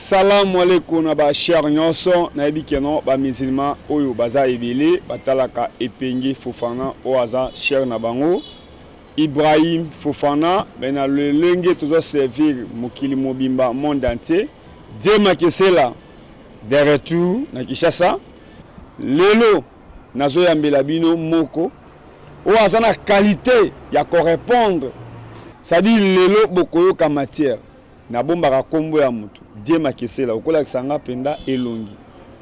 Salam alaikum na ba cher nyonso na ebikeno ba musulman oyo baza ebele batalaka Epengi Fofana oaza cher na bango Ibrahim Fofana bena le lenge toujours servir mokili mobimba monde entier Dieu makesela de retour na Kinshasa lelo nazo yambela bino moko oaza na qualité ya correspondre c'est-à-dire lelo bokoyo ka matière na bomba kombo ya mutu Dieu makesela okola kisanga penda elongi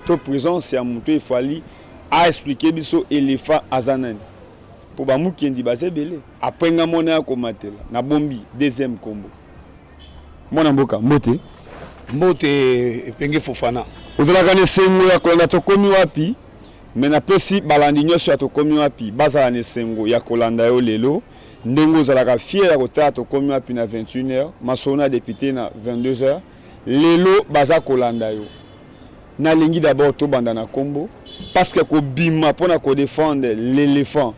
to présence ya mutu ifali a expliquer biso éléphant azanani pour ba mukendi bazebele après nga mona ya komatela na bombi deuxième combo mona mboka mbote Epengi Fofana odolaka ne sengo ya kolanda to komi wapi mena pesi balandi nyoso ya to komi wapi bazala ne sengo ya kolanda yo lelo ndengo zalaka fier ya kotala to komi wapi na 21h masona député na 22h lelo baza kolanda yo na lingi d'abord to banda na kombo parce que ko bima pona ko défendre l'éléphant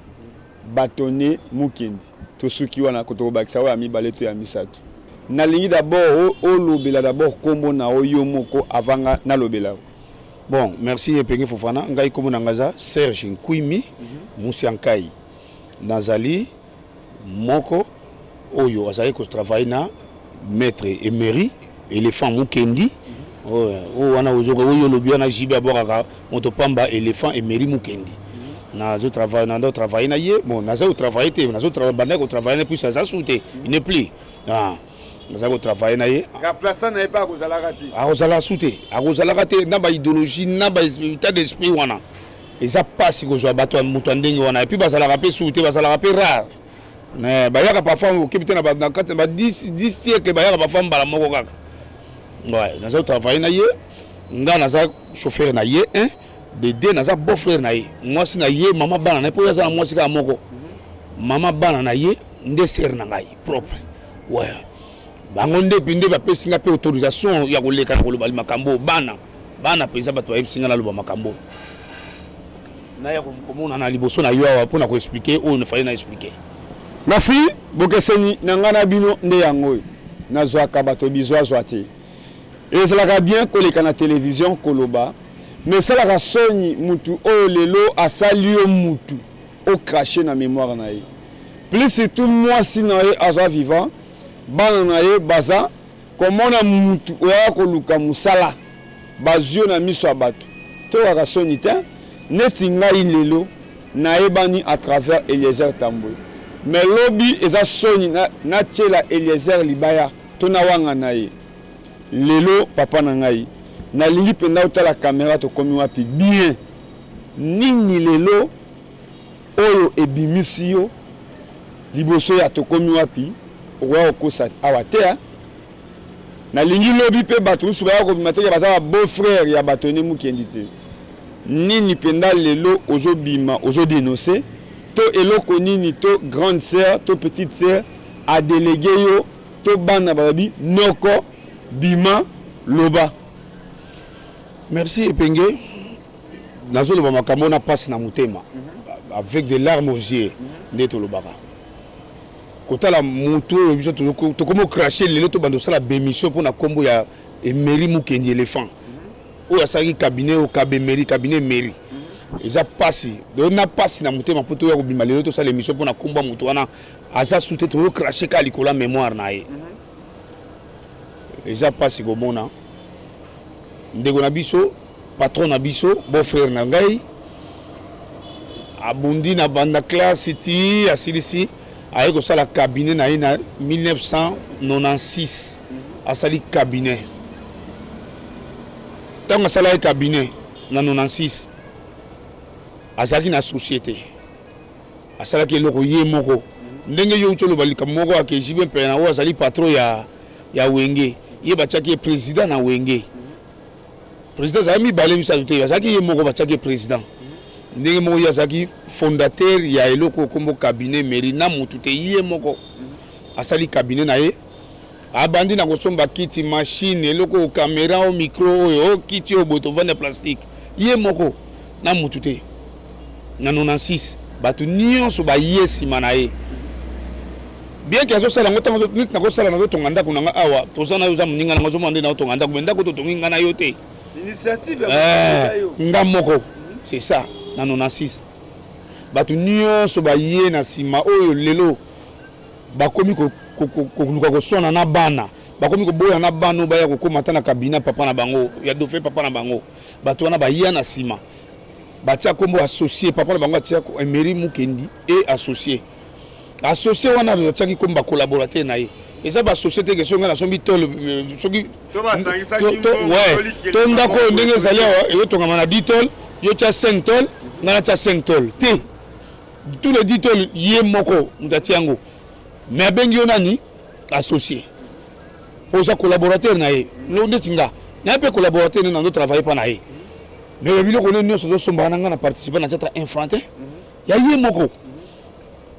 bâtonné mukendi to suki wana ko to bakisa wa mi baleto ya misatu na lingi d'abord o lobela d'abord kombo na oyo moko avanga na lobela. Bon, merci Epengi Fofana ngai komo na ngaza Serge Nkuimi Musiankai Nazali moko oyo azali ko travailler na maître Emery éléphant mukendi wana ozoka oyo lobia na jibe abokaka moto pamba éléphant Emery mukendi nazo travailler na ye bon nazo travailler te nazo travailler ko travailler na puis ça souté il n'est plus nazo travailler na ye remplaçant na pas kozalaka te akozala souté akozalaka te na ba idéologie na ba état d'esprit wana eza pasi ko jwa bato moto ndenge wana et puis bazalaka pe souté bazalaka pe rare mais bayaka parfois okebite na ba 10 siècle bayaka parfois mbala moko kaka ouais nazo travailler na ye nga naza chauffeur na ye hein de naza beau frère na ye moi si na ye mama bana na po yaza na moi si ka moko mama bana na ye nde ser na ngai propre ouais bango nde pinde ba pesinga pe autorisation ya koleka na koloba makambo bana pesa bato ba esinga na loba makambo na ya komona na liboso na yo awa pona ko expliquer o ne fallait na expliquer. Merci bokeseni nangana bino nde yango na zwaka bato bizwa zwate ezalaka bien koleka na télévision koloba mais salaka soni mutu o lelo asali yo mutu o cracher na mémoire na ye plus surtout moi si na ye azwa vivant bana na ye baza komona mutu oya koluka musala bazio na miso bato to waka soni te neti ngai lelo na ye bani à travers Eliezer Tamboy mais lobby eza soni na tchela Eliezer Libaya to na wanga na ye lelo papa na ngai na lingi penda utala caméra to komi wapi bien nini lelo oyo ebimisi yo liboso ya to komi wapi owa okosa awatea na lingi lobby pe bato usu ba ko mateka baza beau frère ya batone mukendi te nini penda lelo ozo bima ozo dénoncer to eloko nini to grande sœur to petite sœur a délégué yo to bana babi noko bima loba. Merci Epengi nazo loba makambo na passe na mutema avec des larmes aux yeux ndeto lobaka kotala mutu biso to komo cracher lelo to bando sala bémission pour na kombo ya Emery mukendi éléphant o ya saki cabinet au cabinet Emery eza pasi do na pasi na mutema poto ya kobima lelo to sala émission pour na kombo mutu wana aza souté to cracher ka likola mémoire na ye eza pasi komona ndeko na biso patron na biso beau frère na ngai abundi na banda classe ti asilisi aye ko sala cabinet na ye na 1996 asali cabinet tango sala cabinet na 96 azaki na société asalaki eloko ye moko ndenge yo utolo balika moko akejibe mpe na wo azali patron ya wenge ye batiaki président na wenge président zami balé misa te azaki ye moko batiaki président ndenge moko yazaki fondateur ya eloko kombo cabinet mairie na mutu te ye moko asali cabinet na ye abandi na kosomba kiti machine eloko caméra au micro oyo kiti o boto vanda plastique ye moko na mutu te na 96 bato nyonso ba yesi manaye bien que ça la ngota nit na ko sala na to nganda kuna awa to sana yo za muninga na zo mande na to nganda kumenda ko to nginga na yote initiative ngamoko c'est ça na 96 batu nyonso ba ye na sima oyo lelo bakomi ko luka ko sona na bana bakomi ko boya na bana ba ya ko komata na cabinet papa na bango ya dofe papa na bango batu wana ba ye na sima batia kombo associé papa na bango atia ko Emery Mukendi et associé wana batia ki komba collaborateur na ye et ça ba société que songa na sombi tol soki to ba sangisa ki to ndako ndenge zali wa e to ngama na 10 tol yo tia 5 tol ngana tia 5 tol te tous les 10 tol ye moko ndatiango mais bengi onani associé oza collaborateur na ye lo ndetinga na pe collaborateur na ndo travailler pa na ye mais le biloko ne nyo so somba na ngana participer na tata infranté ya ye moko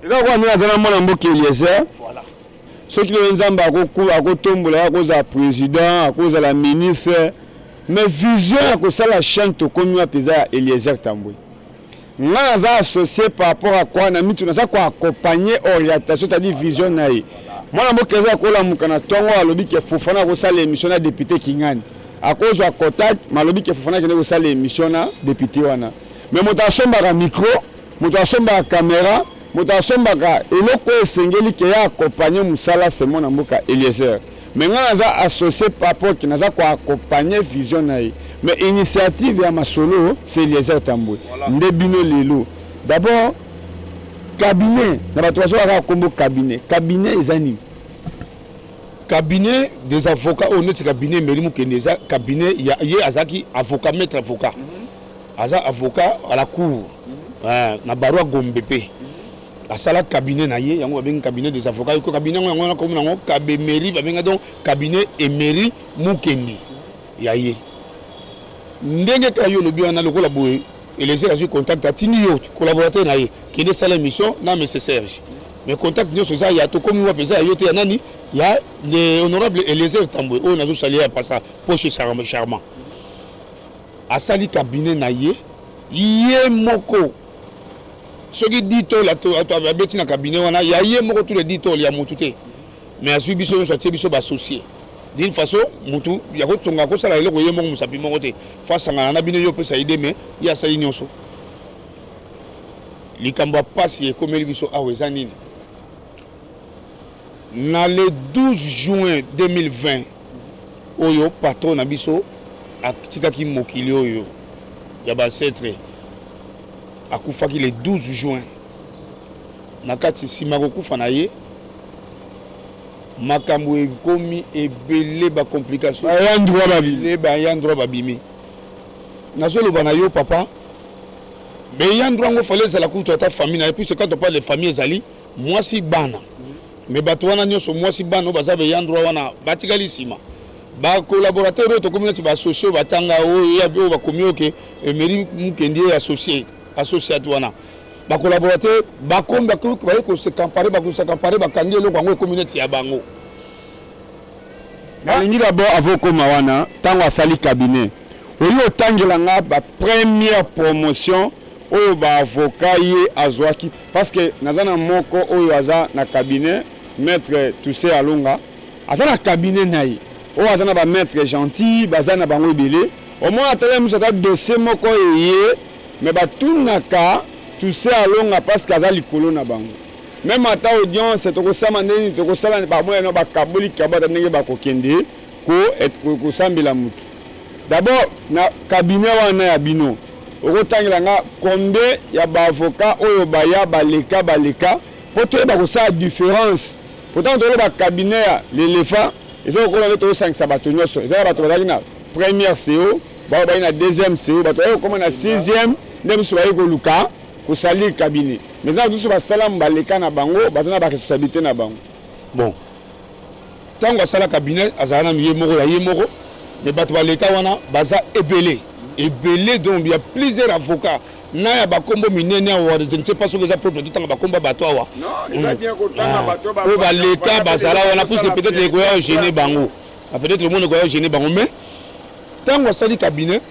eza kwa mwana zana mwana mboki Eliezer voilà soki le nzamba akotombola akoza président akoza la ministre mais vision ya kosala chaîne tokomi wa peza ya Eliezer Tambwe nga naza associé par rapport à quoi na mitu naza ko accompagner orientation c'est-à-dire vision na ye mwana mboki eza kola mukana tongo alobi ke Fofana kosala émission na député Kingani akozwa contact malobi ke Fofana kende kosala émission na député wana mais moto asombaka micro moto asombaka caméra moto asombaka eloko esengeli ke ya accompagner musala semo na mboka Eliezer mais nga naza associé par rapport ki naza ko accompagner vision na ye mais initiative ya masolo c'est Eliezer Tambwe nde bino lelo d'abord cabinet na bato bazwaka kombo cabinet ezani cabinet des avocats au notre cabinet Emery Mukendi ça cabinet ye azaki avocat maître avocat aza avocat à la cour na barua Gombepe asala cabinet na ye yango babengi cabinet des avocats ko cabinet yango na komi nango Emery babenga donc cabinet Emery Mukendi ya ye ndenge ka yo lobi wana lokola boye Eliezer azui contact atini yo collaborateur na ye qui de sala émission na monsieur Serge mais contact nyo ça ya to komi wa pesa yo te ya nani ya le honorable Eliezer Tambwe o nazo salia ya pasa poche charmant asali cabinet na ye moko soki dito la to abeti na cabinet wana ya ye moko tous les dito ya mutute mais azui biso so tie biso ba associé d'une façon mutu ya ko tonga ko sala eloko ye moko musapi moko te face ngana na bino yo pesa ide mais ya sali nyonso likambo pasi ekomeli biso aweza nini na le 12 juin 2020 oyo patron na biso atikaki mokili oyo ya basetre akufaki le 12 juin na kati nsima kokufa na ye makambo ekomi ebele bacomplication ya ndroit babimi nazoloba na yo papa mais ya ndroit yango fale ezala kutu ata famille na ye puisque quand on parle de famille ezali mwasi bana mais bato wana nyonso mwasi bana oyo baza beya ndroit wana batikali nsima bacolaborateur oyo tokomi neti baassocié batanga oyo bakomi oke Emery Mukendi associate wana bacolaborateur bakomi baye kose campare bakangi eloko yango ekomi neti ya bango nalingi d'abord avokoma wana ntango asali cabinet oyo otangelanga première promotion oyo baavocat ye azwaki parce que naza na moko oyo aza na cabinet maître Toussé Alonga aza na cabinet na ye oyo aza na bamaître gentil baza na bango ebele omona atala miso ata dossier moko eye mais batunaka Toussé Alonga parce que aza likolo na bango même ata audience tokosama ndeni tokosala bamoyano bakaboli kabata ndenge bakokende kosambela mutu d'abord na cabinet wana ya bino okotangelanga combien ya baavocat oyo baya baleka po toyeba kosala différence pourtant tolo bacabinet ya l'éléphant eza kokola nde tokosangisa bato nyonso ezaka bato bazalaki na première CO bao bayi na deuxième CO bato bayi kokoma na sixième nde mosusu bayi koluka kosalir cabinet maintenant biso basalamu baleka na bango baza na baresponsabilité na bango bon ntango asala cabinet azala na ye moko ya ye moko mais bato baleka wana baza ebele donc il y a plusieurs avocats na ya bakombo minene awa je ne sais pas soki eza propre totanga bakombo bato awa oyo baleka bazala wana pousse peut-être ekoya ogene bango peut-être le monde ekoya ogene bango mais ntango asali cabinet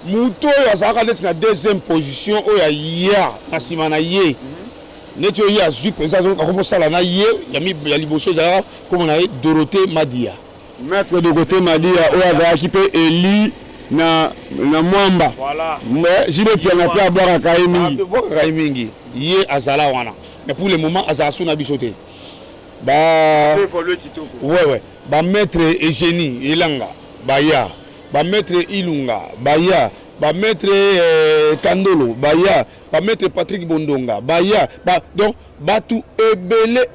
moto oyo azalaka neti na deuxième position oyo aya na nsima na ye Neto ya zui président comme ça là na yé ya liboso za comme on a Dorothée Madia. Maître Dorothée Madia o azala ki pe Eli na mwamba. Voilà. Mais j'ai le na pe abora kaimi. Kaimingi. Yé azala wana. Mais pour le moment azala suna bisoté. Bah ouais. Bah maître Eugénie Elanga Baya. Bah maître Ilunga Baya. Bah maître Kandolo Baya. Bah maître Patrick Bondonga Baya. Bah donc batu ebele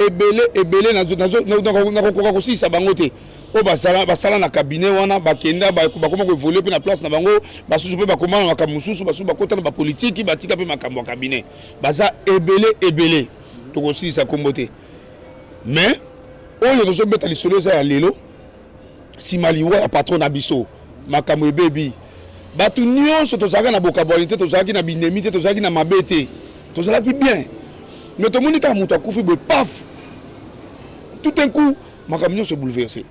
na kosi sa bangote. O basala na cabinet wana bakenda bakoma ko évoluer pe na place na bango basusu pe bakoma na makamususu basu bakota na ba politique batika pe makambo cabinet. Baza ebele. To kosi sa kombote. Mais oyo tozo beta lisolo za ya lelo si maliwa ya patron na biso makambo baby batu nyonso tozaka na bokabalité tozaki na binemité tozaki na mabete tozalaki bien mais to monika mutu akufi be paf tout un coup makambo nyonso bouleversé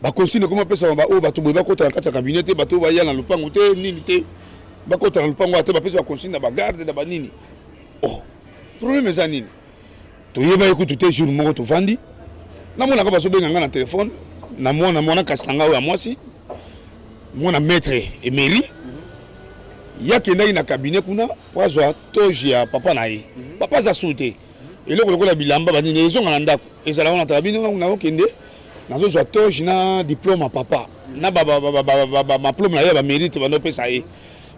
ba consigne comment pesa ba o batu boba kota na kati ya cabinet batu ba ya na lupango te nini te ba kota na lupango ate ba pesa ba consigne na ba garde na ba nini oh problème za nini to yeba ekutu te jour moko to vandi na mona ka baso benga na téléphone na mona kasanga ya mwasi mona maître Emery ya kenda na cabinet kuna wazwa toji ya papa na ye papa za souté eloko lokola bilamba banini ezonga na ndako ezala wana tabino na okende nazo zwa toji na diplôme papa na ba diplôme na ye ba mérite ba no pesa ye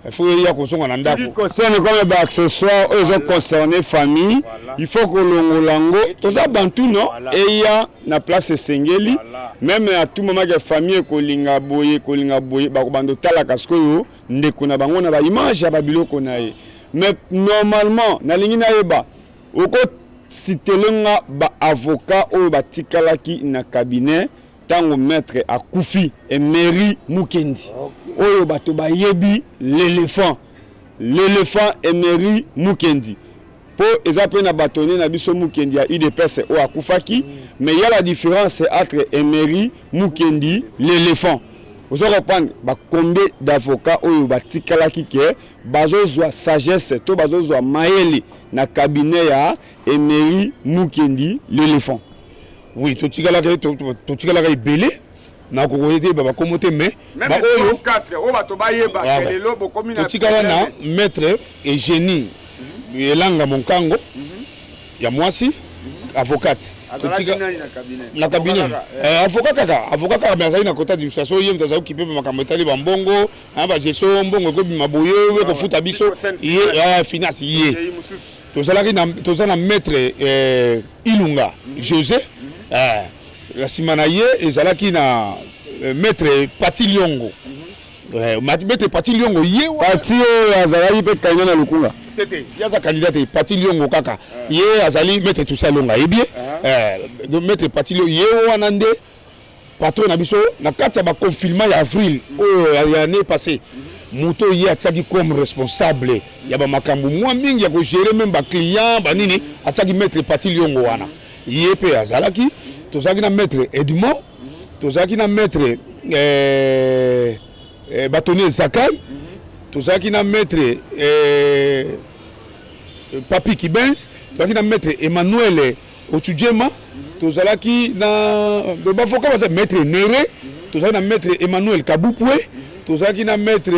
il faut y avoir un ndako. Il concerne comme des accessoires, ils ont concerné famille. Il faut que l'on lango. Tout ça bantu non. Et il y a na place Sengeli. Même à tout moment que famille kolinga boye, bando tala kasko ndeko na bango na ba image ya babilo konaye. Mais normalement na lingi na yeba. Oko sitelenga ba avocat ou ba tikalaki na cabinet. Tango maître akufi Emery Mukendi oyo bato bayebi l'éléphant Emery Mukendi po ezape na batone na biso Mukendi ya UDPS o akufaki mais il y a la différence entre Emery Mukendi l'éléphant vous allez reprendre ba combien d'avocats oyo batikalaki ke bazozwa sagesse to bazozwa mayele na cabinet ya Emery Mukendi l'éléphant. Oui, tout ce qui est belé, na kokoyete baba komote mais ba oyo 4 o bato bayeba kelelo bo komina tout ce qui est na maître et génie Elanga Monkango ya mwasi avocate na cabinet avocat kaka mais na kota du saso yem tazo ki pe makambo tali ba mbongo ba geso mbongo ko bimaboye we ko futa biso ye finance ye to na maître Ilunga José la simanaye ezalaki na maître Pati Liongo maître Pati Liongo ye Pati azalaki pe kanya na lukunga tete yaza candidat Pati Liongo kaka ye azali maître tout ça longa et bien maître Pati Liongo ye wana nde patron na biso na kati ya ba confinement ya avril ya année passée muto ye ataki comme responsable ya ba makambo mwa mingi ya ko gérer même ba client ba nini ataki maître Pati Liongo wana ye pe azalaki tozaki na maître Edmond tozaki na maître Bâtonnier Zakai tozaki na maître Papi Kibens tozaki na maître Emmanuel Otudjema tozalaki na bavoka baza maître Nere tozaki na maître Emmanuel Kabupwe tozaki na maître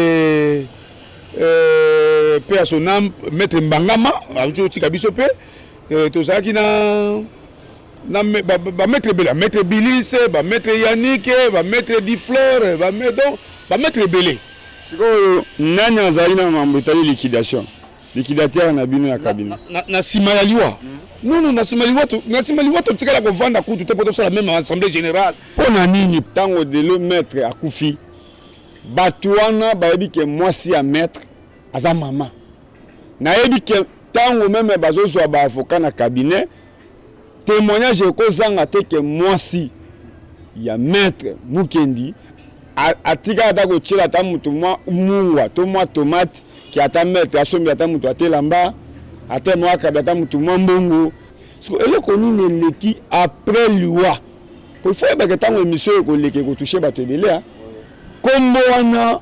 pe à son âme maître Mbangama aotika biso pe tozalaki na maître Bela, maître Bilis, maître Yannick, maître Difleur, maître Belé. Nani azali na mambutali liquidation. Liquidateur na bino ya cabinet. Na simayaliwa. Non, na simayaliwa to tikala ko vanda kutu te poto la même assemblée générale. Pona nini tango de le maître akufi. Batuana bayebi ke mwasi ya maître aza mama. Na yebi ke tango même bazozwa ba avocat na cabinet. Témoignage kozanga te ke mwasi ya maître Mukendi atika ata kochela ata mutu mwa muwa to mwa tomate ki ata maître asombi ata mutu atelamba ata mwa kabi ata mutu mwa mbongo so eloko nini eleki après loi pour faire que tango émission ekoleke kotouche bato ebele kombo wana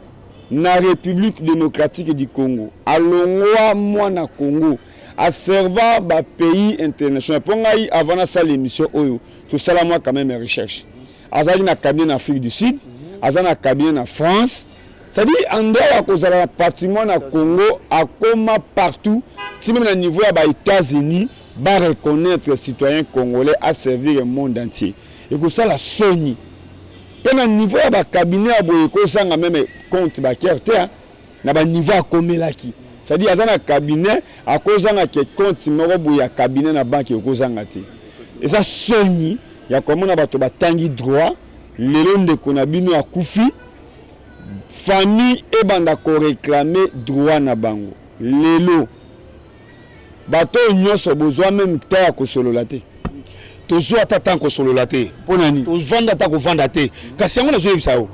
na République démocratique du Congo alongwa mwana Congo à servir ba pays international pour ngai avant na ça l'émission oyo tout ça là moi quand même recherche azali na cabinet en Afrique du Sud azali na cabinet en France c'est-à-dire en dehors à cause de la patrimoine à Congo à comment partout si même au niveau à États-Unis va reconnaître les citoyens congolais à servir le monde entier et que ça la Sony et au niveau à cabinet à boyeko ça même compte bancaire na ba niveau à komelaki c'est-à-dire azana un cabinet à cause de compte moko ya cabinet na banque ko zanga te et ça Sony ya comment na bato batangi droit lelo ndeko na bino ya kufi famille et banda ko réclamer droit na bango lelo bato nyonso besoin même ta ko solola te toujours attend ko solola te ponani to vanda ta ko vanda te kasi yango na zo yebisa yo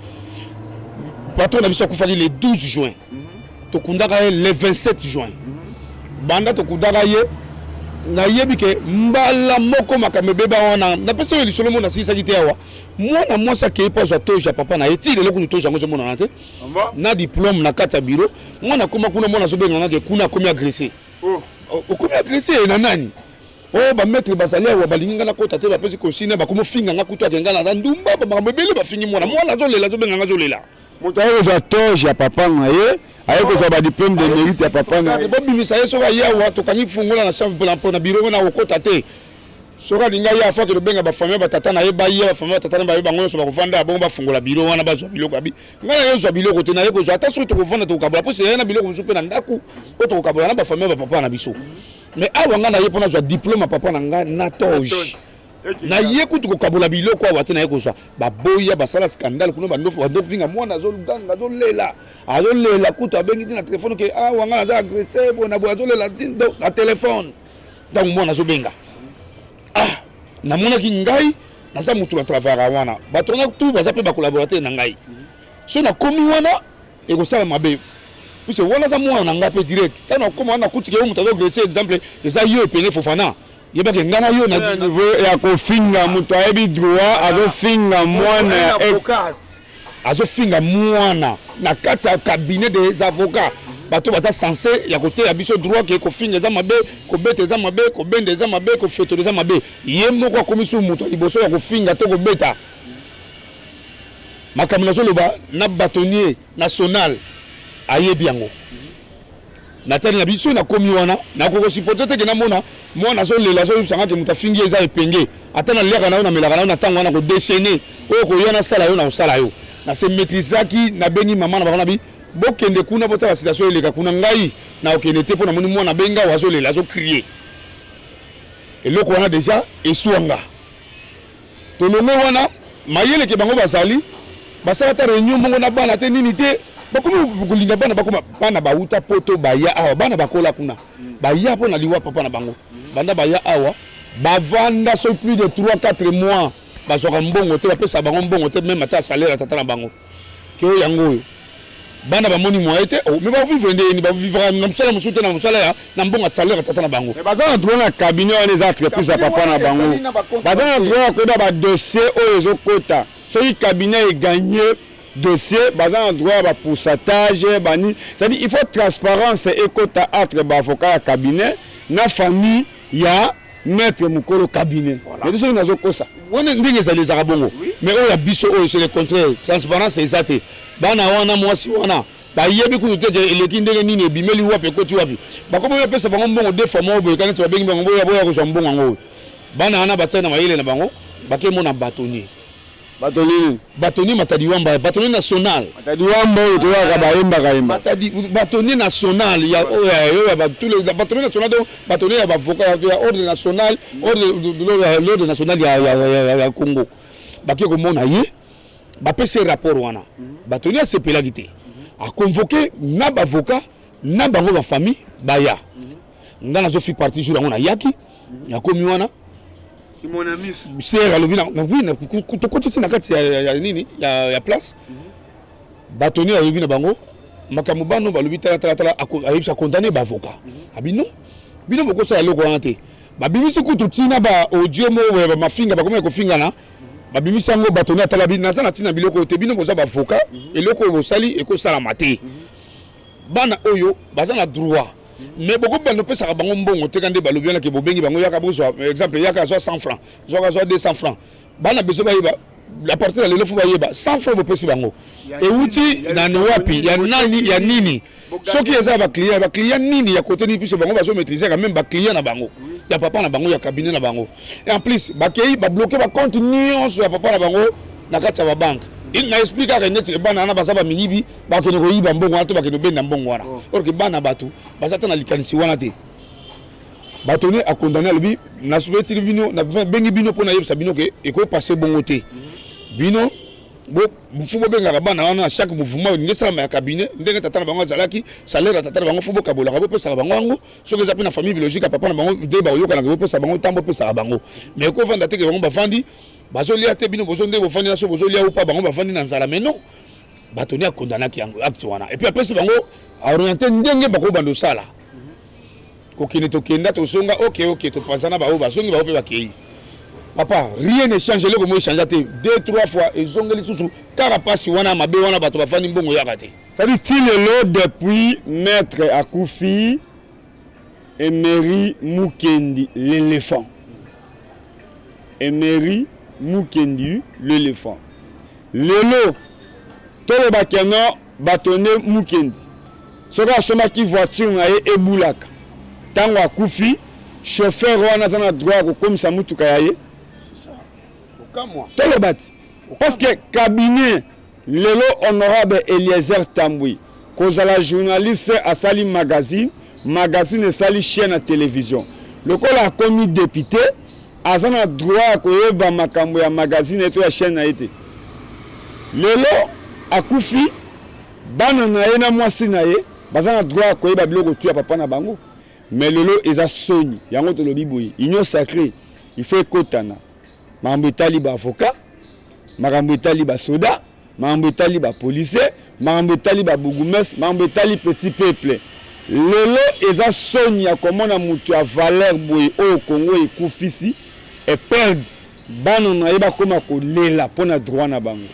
bato na biso ko fali le 12 juin to kundaka le 27 juin banda to kundaka ye na yebi ke mbala moko makamebeba wana na pesa yo lisolo mona sisa kite awa mwana mwasa ke pa zo toja papa na eti le ko toja ngo mona na te na diplôme na kata bureau mwana koma kuna mwana zo benga na ke kuna komi agressé o komi agressé na nani o ba maître basalier wa balinga na kota te ba pesi ko sine ba komo finga nga kutu akenga na ndumba ba makamebele ba fingi mwana zo lela zo benga nga zo lela moto ayo za toja ya papa na ye ayo ko ba diplôme de mérite ya papa na ye bobimisa yeso ba yawa to kanyi fungola na chambre pour na bureau na okota te soka linga ya fa ke benga ba famille ba tata na ye ba ye ba famille tata na ba bango so ba kuvanda bongo ba fungola bureau wana ba zo biloko abi ngana yo zo biloko te na ye ko zo ata so to kuvanda to kabla po se na biloko so pe na ndaku o to kabla na ba famille ba papa na biso mais awa ngana ye pona zo diplôme papa na nga na toge na ye kutu ko kabola biloko awa te na ye ko zo ba boya ba sala scandale kuno ba ndofu vinga mwana zo luganga zo lela kutu abengi na téléphone ke awa ngana za agressé bona bo zo lela na téléphone donc mwana zo benga na mona ki ngai na za mutu na travailler wana batonga tu baza pe ba collaborateur na ngai so na komi wana e ko sala mabe puisque wana za mwana na ngape direct tana koma na kuti ke mutu agressé exemple eza yo pene Fofana yeba ke ngana yo na niveau ya ko finga mutu ayebi droit azo finga mwana azo finga mwana na kati ya cabinet des avocats bato baza censé ya côté ya biso droit ke ko finga za mabe ko beta za mabe ko bende za mabe ko feto za mabe ye moko ko misu mutu liboso ya ko finga to ko beta makamela zo loba na bâtonnier national ayebi yango na tani na biso na komi wana na ko supporter te ke na mona zo lela zo sanga ke muta fingi eza epenge ata na leka na melaka na tango wana ko déchaîner o ko yana sala yo na sala yo na se maîtrisaki na beni mama na bana bi bokende kuna bota ba situation eleka kuna ngai na okende te pona moni mwana benga wazo lela zo crier eloko wana déjà esuanga to longo wana mayele ke bango basali basala ta réunion mongo na bana te nini te bakomi kulinga bana bakoma bana bauta poto baya awa bana bakola kuna baya pona liwa papa na bango banda baya awa bavanda so plus de 3-4 mois bazoka mbongo te bapesa bango mbongo te même ata salaire tata na bango ke o yango bana ba moni moyen te mais ba vivre ndeni ba vivre na msala musute na msala ya na mbongo salaire tata na bango mais baza na droit na cabinet wana eza entreprise ya papa na bango baza na droit ko da ba dossier oyo zo kota soki cabinet e gagner dossier baza na droit ba pourcentage bani c'est-à-dire il faut transparence et kota entre ba avocat ya cabinet na famille ya maître mukolo cabinet mais soki nazo kosa wana ndenge ezali za bongo mais oyo ya biso oyo c'est le contraire transparence ezate bana wana mwasi wana ba yebi ku te eleki ndenge nini ebimeli wapi ekoti wapi bakomo ya pesa bango mbongo deux fois mo boye kana tsa bengi bango boya boya ko zo mbongo ngo bana wana batana mayele na bango bakemo na bâtonnier matadi wamba bâtonnier national matadi wamba to ya ba yemba kaimba bâtonnier national ya tous les bâtonnier national donc bâtonnier ya avocat ya ordre national ordre national ya Congo baki ko mona ye ba pese rapport wana bâtonnier sepela gité a convoqué na avocat na bango ba famille baya ngana zo fi partie jour ngona yaki ya komi wana mon ami c'est alobina na oui na kutokoti na kati ya nini ya place bâtonnier alobina bango makambo bano balobi tala ayebisa condamné ba avocat abino bino boko sa loko wana te babimisi kutu tina ba audio mo ba mafinga ba ko finga na babimisi ngo bâtonnier tala bina na tina biloko te bino boza ba avocat eloko bosali eko sala maté bana oyo baza na droit mais beaucoup de gens pesaka bango mbongo te kande balobi na ke bobengi bango yaka bozo exemple yaka zo 100 francs zo 200 francs bana beso ba yeba la portée de l'élève ba yeba 100 francs bo pesi bango et outi na wapi ya nani ya nini soki eza ba client nini ya côté ni puisque bango bazo maîtriser quand même ba client na bango ya papa na bango ya cabinet na bango et en plus ba kei ba bloquer ba compte nyonso ya papa na bango na kati ya ba banque il m'a expliqué que net bana na basaba mingibi ba ke ko yiba mbongo wana to ba ke no benda mbongo wana or que bana batu basata na likanisi wana te batone a condamné lui na souhaité bino na bengi bino pona yebsa bino ke e ko passer bongo te bino bo fubo benga bana wana chaque mouvement ni sala ma cabinet ndenge tata na bango zalaki salaire tata na bango fubo kabola ka bo pesa bango ngo so que zapina famille biologique papa na bango de ba yoka na bo pesa bango tambo pesa bango mais ko vanda te ke bango ba fandi bazolia te bino bozo nde bofandi na so bozolia ou pas bango bafandi na nzala mais non batoni a condamné ki acte wana et puis après c'est bango a orienté ndenge bako bando sala ko kine to kenda to songa OK to pensana ba o bazongi ba ope ba kei papa rien ne change le comme changer te 2-3 fois et zongeli susu carapace wana mabe wana bato bafandi mbongo ya kate ça dit il est depuis maître Akoufi Emery Mukendi l'éléphant Emery Mukendi l'éléphant lelo tole bakeno batone Mukendi soka soma ki voiture na ye ebulaka tango akufi chauffeur wana zana droit ko komisa mutuka ya ye c'est ça okamwa tole bati parce que cabinet lelo honorable Eliezer Tambwi kozala journaliste asali magazine esali chaîne à télévision lokola komi député azana droit koyeba makambo ya magazine eto ya chaîne na ete lelo akufi bana na ye na mwasi na ye bazana droit koyeba biloko tu ya papa na bango mais lelo eza soni yango tolobi boye union sacrée il faut ekotana makambo etali ba avocat makambo etali ba soda makambo etali ba policier makambo etali ba bourgmestre makambo etali petit peuple lelo eza soni ya komona mutu ya valeur boye oyo Congo ekufisi et perdre bano na ye bakoma kolela mpona droit na bango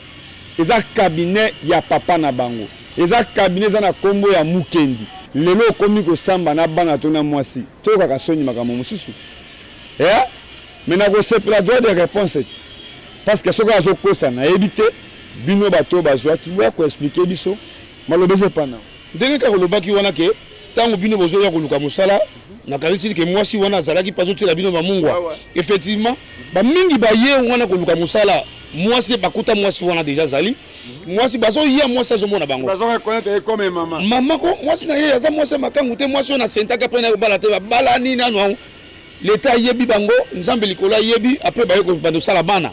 eza cabinet ya papa na bango eza cabinet eza na kombo ya Mukendi lelo okomi kosamba na bana to na mwasi toyokaka soni makambo mosusu mais na kosepela droit de réponse parce que soki azokosa nayebi te bino bato bazwaki ya koexplike biso maloba ezepana ndenge kaka olobaki wana ke ntango bino bozoya koluka mosala nakanisi ke mwasi wana azalaki mpe azotiela bino bamungwa effectivement bamingi baye wana koluka mosala mwasi bakuta mwasi wana deja azali mwasi bazoya mwasi azomona bango mama ko mwasi na ye aza mwasi makangu te mwasi oyo na sentaki apre na kobala te babala nini nano leta ayebi bango nzambe likolo ayebi apres baye kobanda osala bana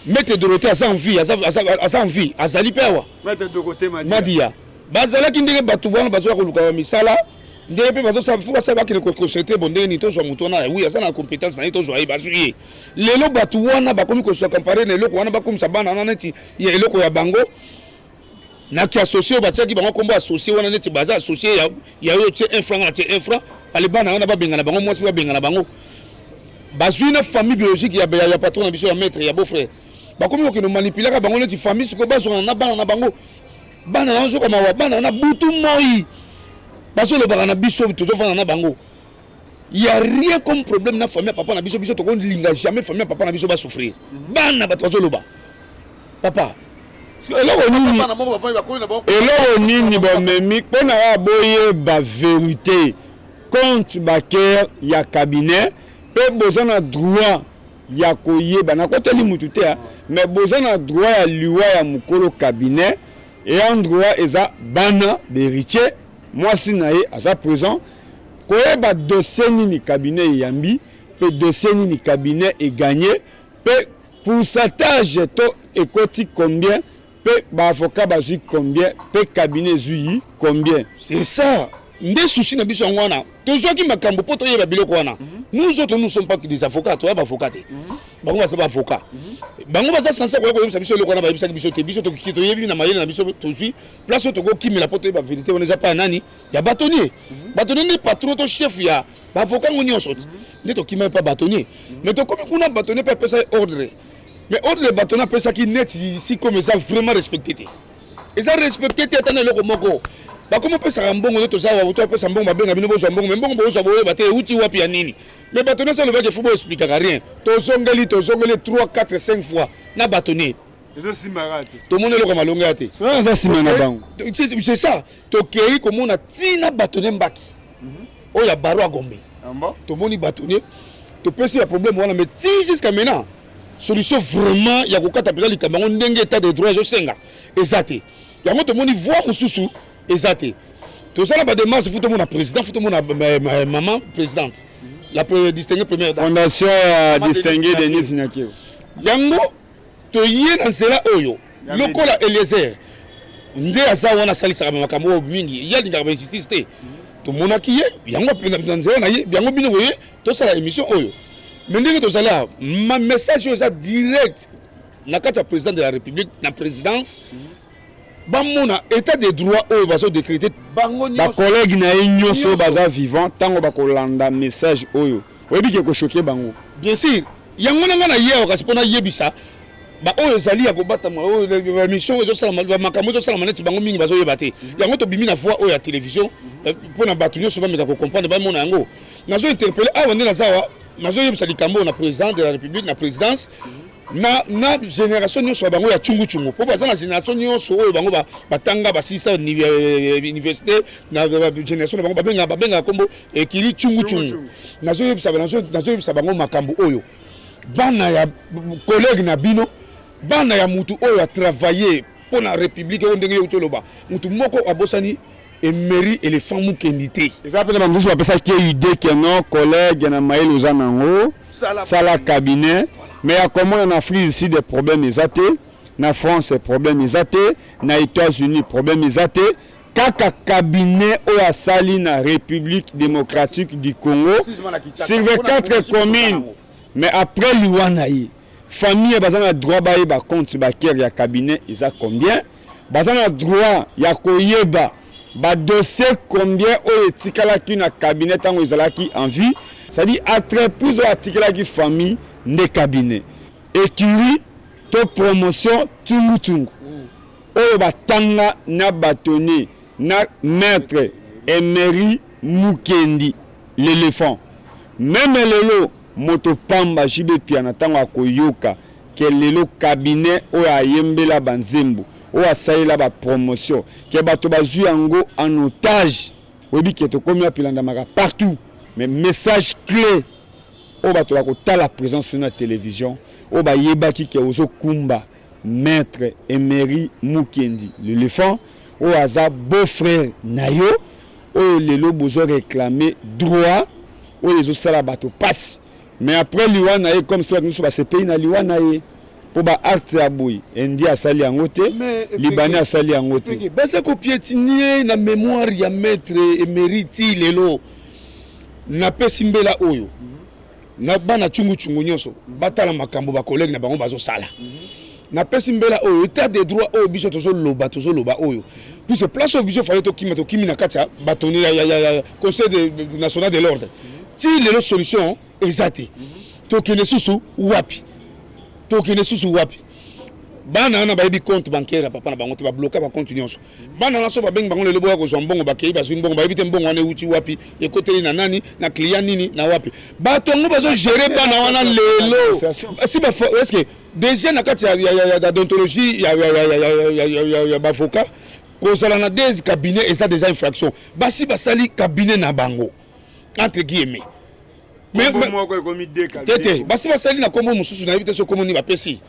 maître Dorothée aza en vie azali pe awa Madia bazalaki ndenge bato wana bazoya koluka misala ndenge mpe bazosala bakende koconcentre bo ndenge nini tozwa moto wana oui aza na compétence na ye tozwa ye bazwi ye lelo bato wana bakomi kozwa compare na eloko wana bakomisa bana wana neti ya eloko ya bango naki associe batiaki bango kombo associe wana neti baza associe ya oyo tie 1 franc na tie 1 franc ale bana wana babengana bango mwasi babengana bango bazwi na famille biologique ya patron na biso ya maître ya beau frère bakomi kokende manipulaka bango neti famille sikoyo bazwaka na bana na bango bana na ozoka mawa bana na butu moi bazolobaka na biso tozofanda na bango il y a rien comme problème na famille papa na biso tokolinga jamais famille papa na biso basouffrir bana bato bazoloba papa eloko nini bamemi mpona ya boyeba vérité contre baker ya cabinet mpe boza na droit ya koyeba nakoteli mutu te mais boza na droit ya liwa ya mokolo cabinet eya droit eza bana beritier mwasi na ye aza présent koyeba dossier nini cabinet eyambi mpe dossier nini cabinet egagné mpe pourcentage to ekoti combien mpe baavocat bazwi combien mpe cabinet ezwi combien c'est ça nde souci na biso yango wana tozwaki makambo mpo toyeba biloko wana nous autres nous sommes pas des avocats toya baavocat te bango baza baavocat bango baza sanse koya koyebisa biso eloko wana bayebisaki biso te biso toyebi na mayele na biso tozwi place oyo tokokimela mpo toyeba vérité wana eza pa ya nani ya batonnier batonnier nde patron to chef ya baavocat ngo nyonso nde tokimai mpa batonnier mais tokomi kuna batonnier mpe apesa ordre mais ordre ya batonnier apesaki neti si comme eza vraiment respecté te eza respecté te ata na eloko moko comment peut ça mbongo to ça wa to peut ça mbongo ba benga bino bo mbongo mais mbongo bo so boye ba te uti wapi ya nini mais bâtonnet ça le ba ke faut expliquer rien to zongeli 3 4 5 fois na bâtonnet tout le monde est comme longue ate c'est ça to kei comme on a tina bâtonnet mbaki oh ya baro a gombe tout le monde bâtonnet to peut c'est un problème voilà mais si jusqu'à maintenant solution vraiment ya kokata pela likambango ndenge état de droit je senga exacté ya moto moni voix mususu exacté tout ça là ba démarche faut tout mon président faut tout mon maman présidente la distinguée première fondation distinguée Denise Nyakio yango to yé dans cela oyo lokola Eliezer nde asa wana salisa kama makambo mingi ya dinga ba insister to monaki ye yango dans cela na ye yango bino boye to ça la émission oyo. Mais ma message est direct. Na kata président de la République, la présidence, bamona état de droit au baso décrété. Ba collègue na nyoso baza vivant tango ba kolanda message oyo. Oyebi ke ko choquer bango. Bien sûr, yango na ye kasi pona yebisa. Ba oyo zali ya ko bata ma oyo la mission ezo sala makambo ezo sala maneti bango mingi bazo yebate. Yango to bimi na voix oyo ya télévision pona batu nyoso ba meka ko comprendre ba mona yango. Nazo interpeller awa ndena zawa. Nazo yebisa likambo na président de la République na présidence na génération nyonso bango ya chungu chungu po baza na génération nyonso oyo bango batanga basisa université na génération bango babenga kombo ekili chungu chungu nazo yebisa bango makambo oyo bana ya collègue na bino bana ya mutu oyo a travailler pour la République oyo ndenge yo loba mutu moko abosani Emery éléphant mukendité. Exactement, comme vous appelez ça qui est idée que nos collègues na Maël Ozanango, ça la cabinet, mais comment en Afrique ici des problèmes exatés, na France des problèmes exatés, na États-Unis problèmes exatés, kaka cabinet au asali na République démocratique du Congo, sur 24 communes, mais après l'Iwanaï, famille bazana droit baye ba compte bancaire ya cabinet, ils a combien? Bazana droit ya koyeba ba dossier combien au etikala ki na cabinet tango ezalaki en vie, c'est-à-dire entreprise ou etikala ki famille ne cabinet écurie to promotion tungu tungu oyo batanga na bâtonnier na maître Emery Mukendi l'éléphant même lelo moto pamba jibe piana tango akoyoka ke lelo cabinet oyo ayembela banzembo ou à ça la promotion qui est bateau bazu yango en otage obi qui est comme pilanda maka partout mais message clé au bateau à la présence sur la télévision au ba yebaki qui ozo kumba maître Emery Mukendi l'éléphant au hasard beau-frère nayo au lelo bozo réclamer droit au les autres la bateau passe mais après liwana comme soit nous sur ce pays na liwana pour ba acte ya boy indi asali yango te libanais asali yango te basa ko piétiner na mémoire ya maître Emery lelo na pesimbela oyo na bana chungu chungu nyonso batala makambo ba collègue na bango bazo sala na pesimbela oyo état de droit oyo biso tozo loba oyo puis ce place au biso fallait to kimi na katia bâtonnier ya conseil national de l'ordre ti lelo solution exacte to kene susu wapi tokene susu wapi bana na bayebi compte bancaire papa na bango te ba bloquer ba compte nyonso bana na so ba beng bango le lobo ko zombongo ba kei ba zwi mbongo bayebi te mbongo wana uti wapi ekote na nani na client nini na wapi ba tongo bazo gérer bana wana lelo si ba est-ce que déjà na kati ya d'ontologie ya ba avocat ko sala na des cabinet et ça déjà infraction ba si ba sali cabinet na bango entre guillemets mais tete basi basali na kombo mususu na yibite so kombo ni bapesi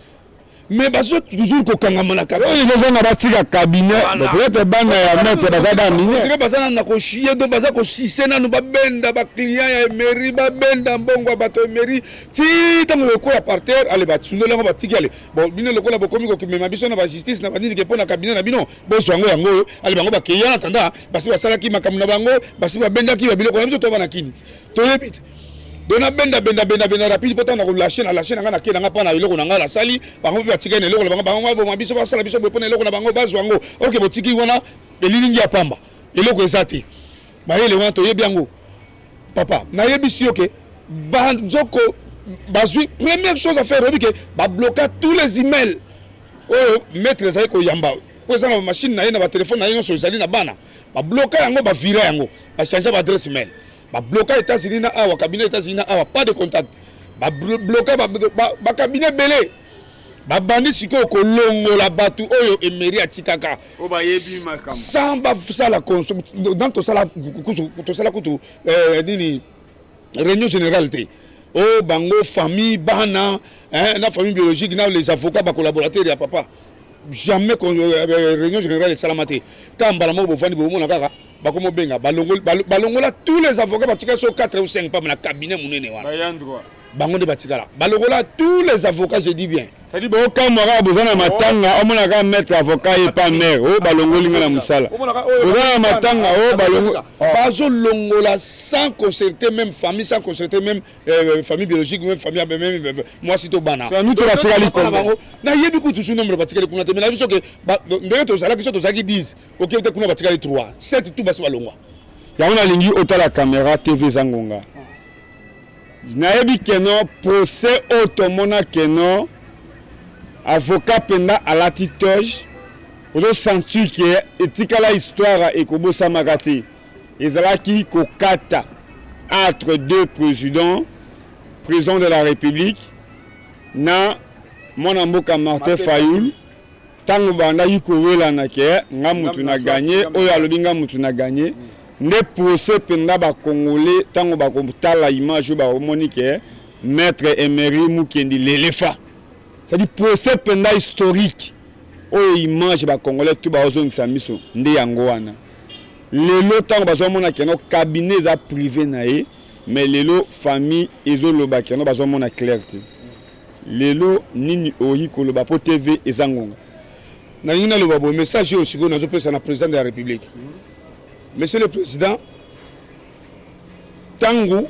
mais baso toujours ko kangama na cabinet ils ont batika cabinet peut-être bana ya maître bazada mine dire bazana na ko chier do bazako sisena no babenda ba client ya Emery babenda mbongo bato Emery ti tango ko ya parterre ale batsundo lengo batiki ale bon bino lokola bokomi ko kimema biso na ba justice na bandini ke pona cabinet na bino boso yango yango ale bango ba client atanda basi basala ki makamu na bango basi babenda ki babilo ko biso to bana kini to yebite dona benda rapide pour tana la chaîne nga na kena nga pa na eloko na nga la sali bango pe batika na eloko bango bango ba biso ba sala biso bo pona eloko na bango bazo yango OK botiki wana elilingi ya pamba eloko ezate ba yele wana to yebi yango papa na yebi si OK ba nzoko bazui première chose à faire c'est que ba bloquer tous les emails oh maître ça ko yamba po eza na machine na ye na ba téléphone na ye nyonso ezali na bana babloka yango bavira yango bachange baadresse mail babloka États-Unis na awa cabinet États-Unis na awa pas de contact babloka bacabinet belé babandi sikoyo kolongola bato oyo Emery atikaka sans basala dans tosala kutu nini réunion générale te o bango famille bana na famille biologique na les avocats ba collaborateurs ya papa jamais réunion générale esalama te kambala mo bovandi bomona kaka bakomo benga balongola tous les avocats batika so 4 ou 5 pas na cabinet munene wana bango de batikala balongola tous les avocats je dis bien ça dit bon kamara bozana matanga omona ka mettre avocat et pas maire o balongoli ngana musala bozana matanga o balongo bazo longola sans concerter même famille sans concerter même famille biologique même famille même moi si to bana ça nous to la tikali kombo na yebi ku tusu nombre batikali kuna te mais na biso ke ndenge to sala kiso to zaki 10 OK te kuna batikali 3 7 tout basi balongwa yango na lingi otala caméra TV zangonga nayebi keno procès otomona keno avocat penda à la titoge ozo sentir que etikala histoire ekobosamaka te ezalaki kokata entre deux président de la République na mwana mboka Martin Fayoul tango bandaki kowelana ke nga mutu na gagné oyo alobi nga mutu na gagné ne procès penda ba congolais tango ba kotala image ba omoni ke maître Emery Mukendi l'éléphant. C'est-à-dire procès penda historique oyo image ba congolais tout ba ozongisa miso nde yango wana lelo tango bazomona keno cabinet za privé na ye mais lelo famille ezoloba keno bazomona clarté lelo nini oyi koloba po TV ezangonga na yina loba bo message aussi go nazo pesa na président de la République. Monsieur le Président, Tango,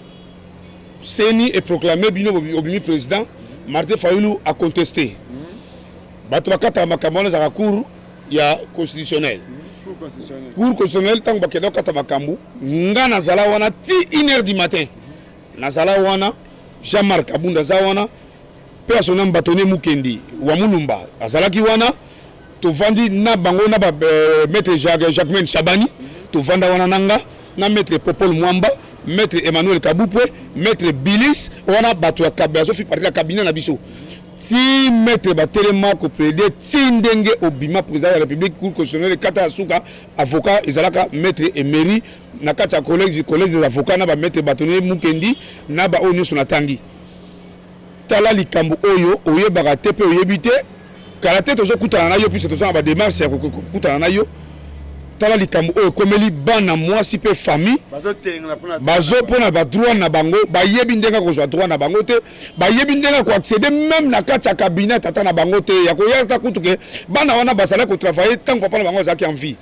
Seni est proclamé bino obimi président, Martin Fayoulou a contesté. Batouakata Makambo za cour ya constitutionnel. Cour constitutionnel Tango Bakedo Kata Makambu, nga nazala wana ti 1h du matin. Nazala wana Jean-Marc Abunda zawana personnel bâtonnier Mukendi wa Mulumba azalaki wana to vandi na bango na ba maître Jacquemaine Chabani. To vanda wana nanga na maître Popol Mwamba maître Emmanuel Kabupwe maître Bilis wana bato ya kabazo fi parti la cabinet na biso ti maître batelema ko plaider ti ndenge obima président de la République cour constitutionnelle kata suka avocat ezalaka maître Emery na kata collège des avocats na ba maître bâtonnier Mukendi na ba onyo sona tangi tala likambo oyo oyebaka te pe oyebite kala te tozo kutana na yo puis tozo na ba démarche ya kutana na yo tala likambo oyo komeli bana mwasi pe famille bazo pona ba droit na bango bayebi ndenga kozwa droit na bango te bayebi ndenga ko accéder même na kati ya cabinet tata na bango te ya koyaka kutuke bana wana basala ko travailler tant papa na bango zaki en vie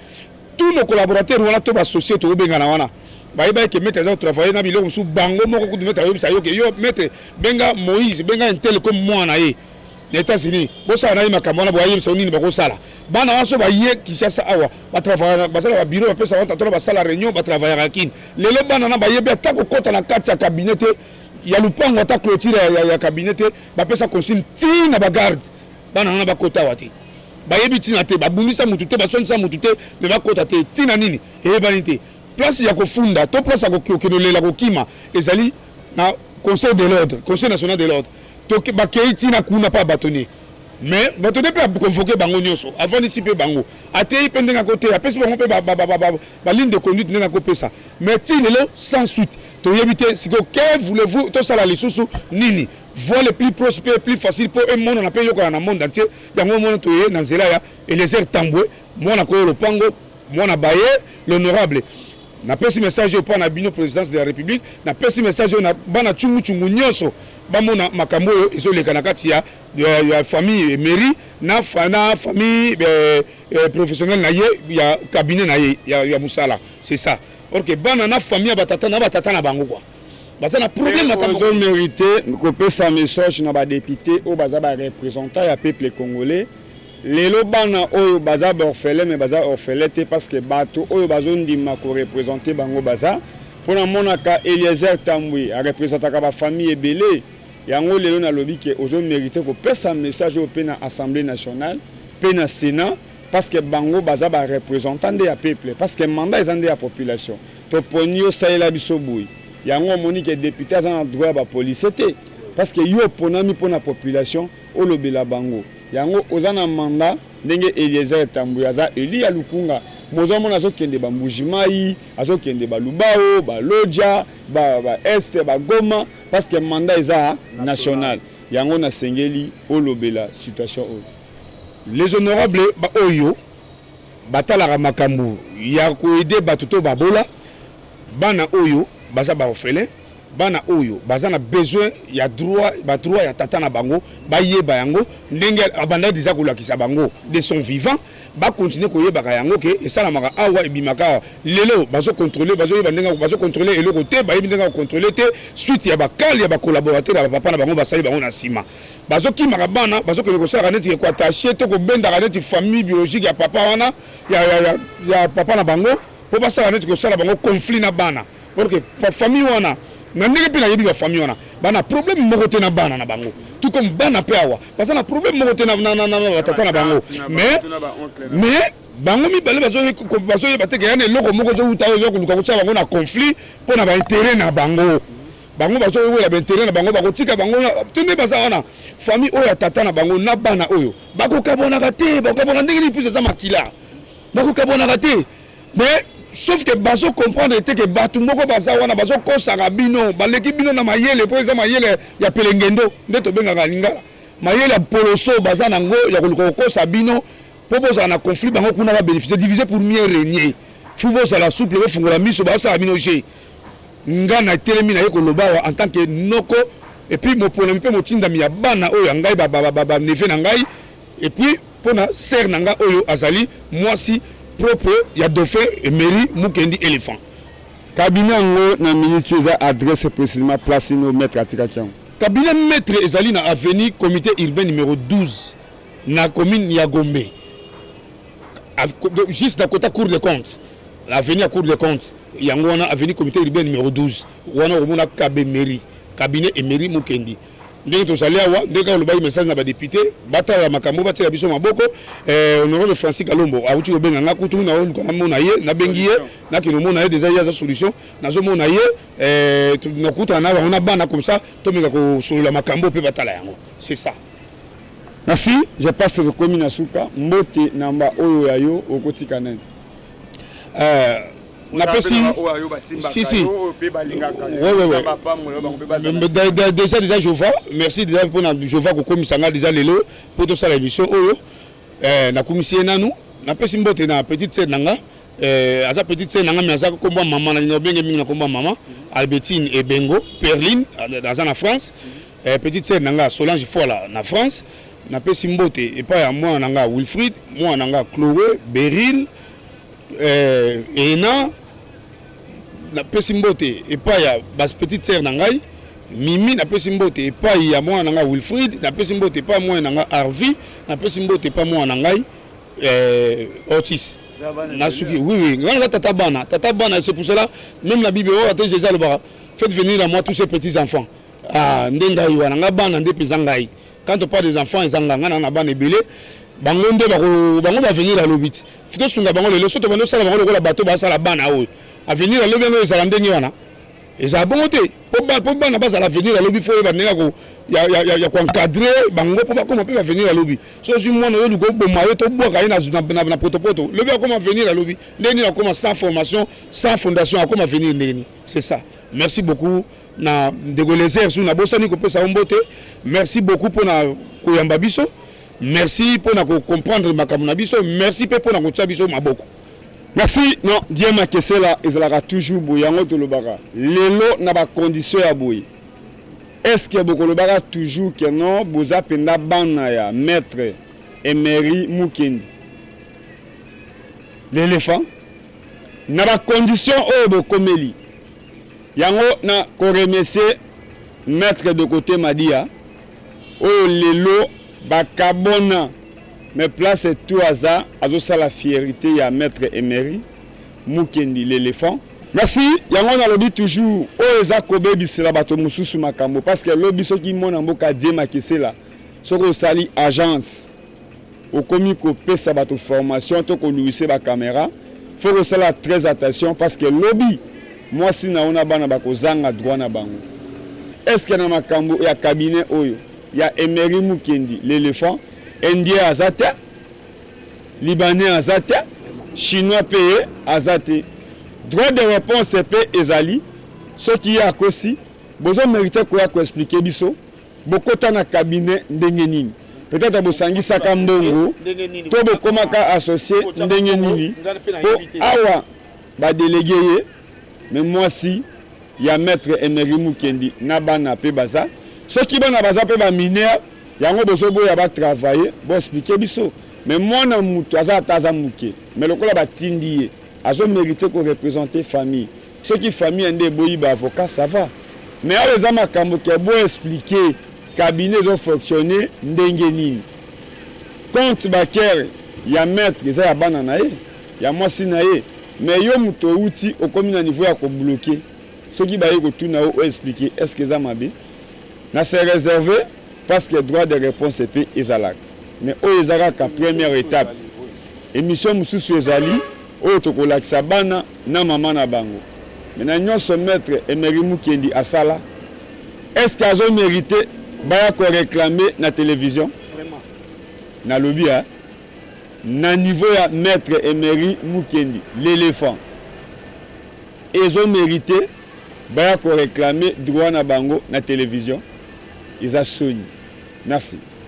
tous nos collaborateurs wana to ba société obenga na wana bayeba ke mettre za travailler na biloko su bango moko ku mettre yo bisayo ke yo mettre benga Moïse benga intel comme moi na ye les États-Unis bosa na makambo na boye so nini bako sala bana waso ba ye Kinshasa awa ba travailler basala ba bureau ba pesa wanta to ba sala réunion ba travailler akin lelo bana na ba ye be ta ko kota na kati ya cabinet ya lupango ta clôture ya cabinet ba pesa consigne ti na ba garde bana na ba kota wati ba ye bitina te ba bungisa mutu te ba sonisa mutu te me ba kota te ti na nini e ba nite place ya ko funda to place ya ko kinolela ko kima ezali na conseil de l'ordre conseil national de l'ordre to ba keiti na kuna pa bâtonnier mais bâtonnier peut convoquer bango nyonso avant d'ici pe bango atei pende na côté apesi bango pe ba ligne de conduite na ko pesa mais ti lelo sans suite to yebite siko que voulez-vous to sala lisusu nini voie le plus prospère plus facile pour un monde na pe yoko na monde entier yango monde to ye na nzela ya Eliezer Tambwe mona ko le pango mona baye l'honorable na pesi message au na bino présidence de la République na pesi message na bana chungu nyonso bamona makambo ezoleka na kati ya famille Emery na famille professionnelle na ye ya cabinet na ye ya musala c'est ça or que bana na famille batata na bango quoi baza na problème na tango mérité ko pesa message na ba député o baza ba représentant ya peuple congolais lelo bana oyo baza orphelin mais baza orphelin te parce que bato oyo bazondima ko représenter bango baza pona monaka Eliezer Tambwe a représentaka ba famille ebele yango lelo na lobi ke ozo mérité ko pesa message au pena Assemblée nationale pena Sénat parce que bango baza ba représentant de ya peuple parce que mandat ezande ya population to poni o saela biso boui yango moni que député azan na droit ba police te parce que yo ponami pona population o lobela bango yango ozana mandat ndenge Eliezer Tambuya aza eli ya lukunga mozo mona azokende ba Mbujimai azokende ba Lubao ba Lodja ba Est ba Goma parce que mandat eza national yango na sengeli o lobela situation o les honorables ba oyo batalaka makambo ya koede batuto babola bana oyo baza ba orphelin bana oyo baza na besoin ya droit ya tata na bango bayeba yango ndenge abanda déjà kolakisa bango de son vivant ba continuer koyeba yango ke esalamaka awa ebimaka lelo bazo contrôler bazo yeba ndenge bazo contrôler eloko te bayebi ndenge contrôler te suite ya bakali ya ba collaborateur ya papa na bango basali bango na sima bazo kimaka bana bazo ko sala neti ko attacher to ko benda neti famille biologique ya papa wana ya papa na bango po basala neti ko sala bango conflit na bana parce que famille wana na ndenge pe na yebi ba famille wana bana problème moko te na bana na bango tout comme bana pe awa parce que na problème moko te na tata na bango mais bango mi bale bazo yeba te ke yana eloko moko zo uta yo koluka ko bango na conflit po na ba intérêt na bango bango bazo yo ba intérêt na bango bakotika bango tunde basa wana famille oyo tata na bango na bana oyo bakokabona te bakokabona ndenge ni puisse za makila bakokabona te mais sauf que bazo comprendre que batu moko baza wana bazo kosaka bino baleki bino na mayele po eza mayele ya pelengendo nde to benga lingala mayele ya poloso baza nango ya koluka kosa bino po boza na conflit bango kuna ba bénéficier diviser pour mieux régner fubo ça la souple fungola miso baza bino je ngana telemi na yeko lobawa en tant que noko et puis mo pona mpe motinda mi ya bana oyo ngai ba neve na ngai et puis pona sœur na ngai oyo azali moi si propre ya dauphin et mairie mukendi éléphant cabinet ngo na minute eza adresse précisément place no maître atika kian cabinet maître ezali na avenue comité urbain numéro 12 na commune ya Gombe juste à côté cour de compte l'avenue à cour de compte yango wana avenue comité urbain numéro 12 wana omona kabe mairie cabinet et mairie mukendi ndenge tozali awa ndenge olobai message na ba député batala makambo batela biso maboko honorable Francis Kalombo auti kobenga nga kutu na oluka na mona ye na bengi ye na kino mona ye déjà ya solution nazo mona ye na kuta na ba bana comme ça to meka ko solola makambo pe batala yango c'est ça. Merci, je passe le commune Asuka mbote namba oyo yayo okotika nani na pesi si déjà Jova merci déjà pour na Jova ko komisanga déjà lelo pour to sala émission oyo na komisie nanu na pesi mbote na petite sœur nanga aza petite sœur nanga mais aza komba maman na ndenge mingi na komba maman Albertine et Bengo Perline dans en France petite sœur nanga Solange Fola na France na pesi mbote et pas ya moi nanga Wilfried moi nanga Chloé Beryl Ena na pesi mbote et pas ya bas petite sœur nangai Mimi na pesi mbote et pas ya moi nanga Wilfried na pesi mbote pas moi nanga Harvey na pesi mbote pas moi nangai Otis nasuki oui ngana tata bana c'est pour cela même la Bible a déjà le bara faites venir à moi tous ces petits enfants ndenga yo nanga bana nde pezangai quand on parle des enfants ezanga ngana na bana ebele bango nde bango ba venir à l'obit fito sunga bango le soto bando sala bango le bateau ba sala bana oyo à venir à l'obit ngo ezala ndenge wana eza bongo te po bana ba sala venir à l'obit fo ba ndenge ko ya ko encadrer bango po ba comment peut venir à l'obit so si moi no luko boma yo to boka na potopoto le bien comment venir à l'obit ndenge na comment sans formation sans fondation à comment venir ndenge c'est ça. Merci beaucoup na dégoléser sur na bosani ko pesa mbote merci beaucoup pour na koyamba biso. Merci pour nous comprendre ma biso. Merci pour nous biso maboko. Merci. Non, Dieu m'a cassé là, il sera toujours bouillant de l'obara. Lelo n'a pas condition à bouillir. Est-ce que beaucoup l'obara toujours que non, vous avez penda banaya maître Emery Mukendi. L'éléphant n'a pas condition au bokomeli. Yango na ko remercier maître de côté Madia. Oh lelo bakabona mais place tout hasard azosa la fierté ya maître Emery Mukendi l'éléphant. Merci yango na lobi toujours o eza kobebi sila bato mususu makambo parce que lobi soki mona mboka Dieu makesela soko sali agence okomi kopesa bato formation to koluise ba caméra, faut que ça très attention parce que lobby moi si na ona bana bakozanga droit na bango. Est-ce que na makambo ya cabinet oyo ya Emery Mukendi l'éléphant indien azate, libanais azate, chinois payé azate. Droit de réponse pe ezali ce qui est à kosi bozo mériter ko expliquer biso bokota na cabinet ndenge nini. Peut-être bosangi saka mbongo to bokomaka associé ndenge nini po awa ba délégué mais moi si ya maître Emery Mukendi na bana pe baza ceux qui bana baza pe ba mineur yango bozo boya ba travailler bo expliquer biso mais moi na mutu aza taza muke mais lokola ba tindi azo mériter ko représenter famille ceux qui famille ende boyi ba avocat ça va mais à les amakambo ke bo expliquer cabinet ont fonctionné ndenge nini compte bancaire ya maître eza ya bana na ye ya mwasi na ye mais yo muto outi okomi na niveau ya ko bloquer soki ba ye ko tuna o expliquer est-ce que ça mabe na c'est réservé parce que droit de réponse est ezalak mais o ezalaka première étape émission mususu ezali o to ko lakisa bana na mama na bango mais na nyonso maître Emery Mukendi asala est-ce qu'ils ont mérité baya ko réclamer na télévision vraiment na lobby hein na niveau ya maître Emery Mukendi l'éléphant ils ont mérité baya ko réclamer droit na bango na télévision ils a soni merci.